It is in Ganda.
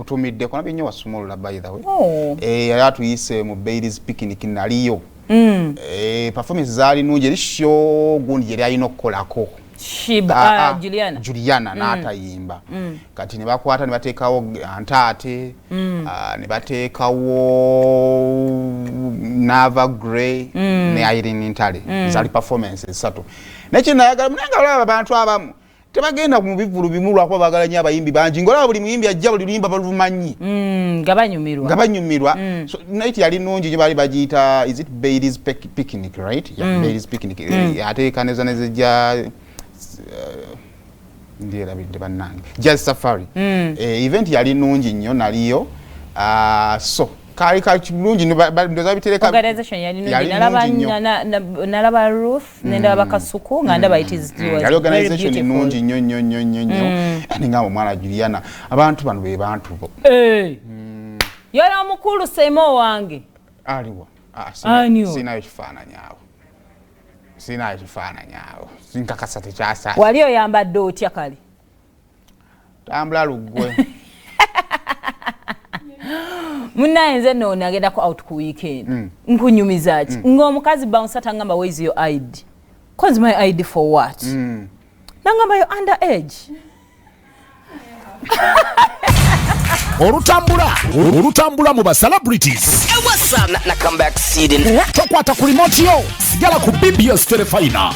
Mutumidde kona binyo wasumulula by the way. Yali atuyise mu Bailey's picnic naliyo. Performance zali nungi eri show gundi yali ayino okukolako. Shiba Juliana n'atayimba. Kati ne bakwata ne bateekawo Ntaate, ne bateekawo Nava Gray ne Irene Nantale. Zali performances satu. Nekyo nayagala munanga abantu abamu tebagenda mu bivulu bimulu akwa bagala nya abayimbi banji ngola buli muyimbi ajja buli luyimba balumanyi. Ngabanyumirwa. So night yali nungi je bali bagiyita is it Bailey's picnic, right? Yeah, Bailey's picnic. Ate kaneza nezija ndiera bidde banange just safari event yali nungi nnyo naliyo so kali kirungi ndoza bitereka organization yali nungi nalaba Ruth nenda bakasuku nganda bayitiz yali organization nungi nnyo ningamo mwana Juliana abantu bano be bantu bo yala mukulu semo wange aliwo sina ekifaananyawo sinkakasa tekyasa wali oyambadde otya kali tambula lugwe munaye nze no nagenda ko out ku weekend nkunyumiza ki ng'omukazi bounce atangamba where is your ID cause my ID for what nangamba yo underage Olutambula mu ba celebrities What's up na comeback seeding tokwata ku remote yo sigala ku BBS Telefina